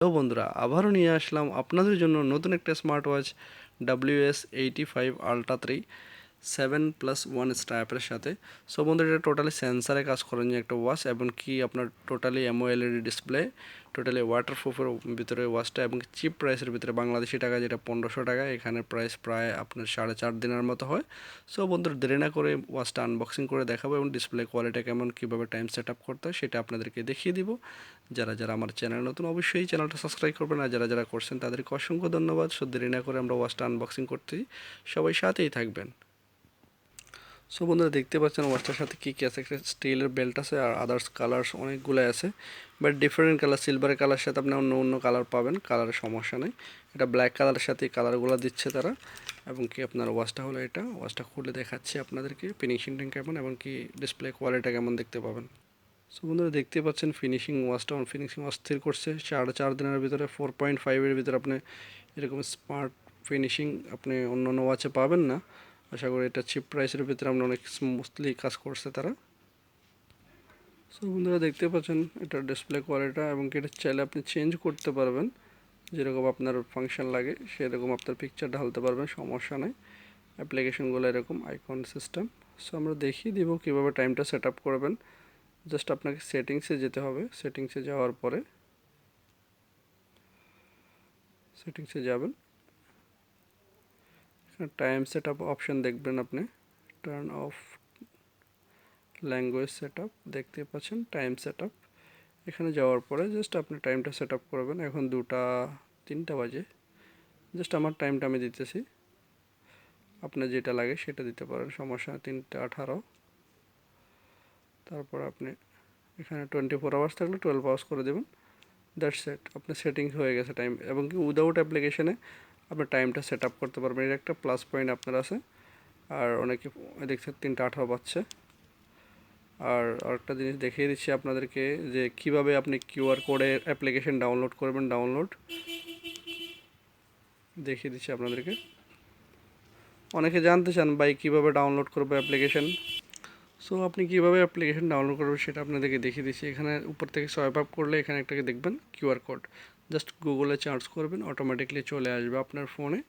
Hello বন্ধুরা, আবারও নিয়ে আসলাম আপনাদের জন্য নতুন একটা স্মার্ট ওয়াচ WS-85ultra3 7+1 স্ট্র্যাপের সাথে। সো বন্ধুরা, এটা টোটালি সেন্সারে কাজ করেন একটা ওয়াচ, এবং কি আপনার টোটালি এমওএলইডি ডিসপ্লে, টোটালি ওয়াটারপ্রুফের ভিতরে ওয়াচটা, এবং চিপ প্রাইসের ভিতরে বাংলাদেশি টাকা যেটা 1500 টাকা, এখানে প্রাইস প্রায় আপনার 4.5 দিনের মতো হয়। সো বন্ধুরা, দেরি না করে ওয়াচটা আনবক্সিং করে দেখাবো এবং ডিসপ্লে কোয়ালিটি কেমন, কীভাবে টাইম সেট আপ করতে হয় সেটা আপনাদেরকে দেখিয়ে দিব। যারা যারা আমার চ্যানেল নতুন, অবশ্যই চ্যানেলটা সাবস্ক্রাইব করবেন, আর যারা যারা করছেন তাদেরকে অসংখ্য ধন্যবাদ। সো দেরি না করে আমরা ওয়াচটা আনবক্সিং করতেই, সবাই সাথেই থাকবেন। সো বন্ধুরা, দেখতে পাচ্ছেন ওয়াচটার সাথে কী কী আছে। একটা স্টিলের বেল্ট আছে, আর আদার্স কালার্স অনেকগুলো আছে, বাট ডিফারেন্ট কালার। সিলভারের কালার সাথে আপনি অন্য অন্য কালার পাবেন, কালারের সমস্যা নেই। এটা ব্ল্যাক কালারের সাথে কালারগুলো দিচ্ছে তারা। এবং কি আপনার ওয়াচটা হলো এটা, ওয়াচটা খুলে দেখাচ্ছি আপনাদেরকে ফিনিশিংটা কেমন, এবং কি ডিসপ্লে কোয়ালিটিটা কেমন দেখতে পাবেন। সো বন্ধুরা, দেখতে পাচ্ছেন ফিনিশিং অস্থির করছে। 4.5 দিনের ভিতরে 4.5-এর ভিতরে আপনি এরকম স্মার্ট ফিনিশিং আপনি অন্য অন্য ওয়াচে পাবেন না। আশা করি এটা চিপ প্রাইসের ভিতরে আমরা অনেক স্মুথলি কাজ করছে তারা। সো বন্ধুরা, দেখতে পাচ্ছেন এটা ডিসপ্লে কোয়ালিটি, এবং এটা চাইলে আপনি চেঞ্জ করতে পারবেন, যেরকম আপনার ফাংশন লাগে সেরকম আপনার পিকচার ঢালতে পারবেন, সমস্যা নেই। অ্যাপ্লিকেশনগুলো এরকম আইকন সিস্টেম। সো আমরা দেখিয়ে দিব কীভাবে টাইমটা সেট আপ করবেন। জাস্ট আপনাকে সেটিংসে যেতে হবে। সেটিংসে যাওয়ার পরে সেটিংসে যাবেন, এখানে টাইম সেট আপ অপশান দেখবেন আপনি। Turn off language set up, দেখতে পাচ্ছেন টাইম সেট আপ। এখানে যাওয়ার পরে জাস্ট আপনি টাইমটা সেট আপ করবেন। এখন 2টা 3টা বাজে। জাস্ট আমার টাইমটা আমি দিতেছি, আপনার যেটা লাগে সেটা দিতে পারেন, সমস্যা 3টা 18। তারপর আপনি এখানে 24 আওয়ার্স থাকলে 12 আওয়ার্স করে দেবেন। দ্যাটস সেট, আপনার সেটিংস হয়ে গেছে টাইম। এবং কি উইদাউট অ্যাপ্লিকেশনে আপনি টাইমটা সেট আপ করতে পারবেন, এর একটা প্লাস পয়েন্ট আপনার আছে। আর অনেকে দেখছে 3টা 18 পাচ্ছে। আর আরেকটা জিনিস দেখিয়ে দিচ্ছি আপনাদেরকে, যে কিভাবে আপনি কিউআর কোডে অ্যাপ্লিকেশন ডাউনলোড করবেন। ডাউনলোড দেখিয়ে দিচ্ছি আপনাদেরকে। অনেকে জানতে চান ভাই কীভাবে ডাউনলোড করবো অ্যাপ্লিকেশন। সো আপনি কীভাবে অ্যাপ্লিকেশন ডাউনলোড করবেন সেটা আপনাদেরকে দেখিয়ে দিচ্ছি। এখানে উপর থেকে সোয়াইপ আপ করলে এখানে একটাকে দেখবেন কিউআর কোড, জাস্ট গুগলে সার্চ করবেন, অটোমেটিকলি চলে আসবে আপনার ফোনে।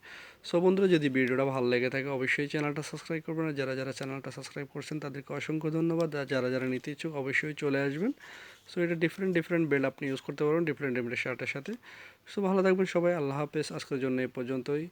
সো বন্ধুরা, যদি ভিডিওটা ভালো লেগে থাকে অবশ্যই চ্যানেলটা সাবস্ক্রাইব করবেন, আর যারা যারা চ্যানেলটা সাবস্ক্রাইব করছেন তাদেরকে অসংখ্য ধন্যবাদ। আর যারা যারা নিতে ইচ্ছুক অবশ্যই চলে আসবেন। সো এটা ডিফারেন্ট বেল্ট আপনি ইউজ করতে পারবেন ডিফারেন্ট শার্টের সাথে। সো ভালো থাকবেন সবাই, আল্লাহ হাফেজ। আজকের জন্য এই পর্যন্তই।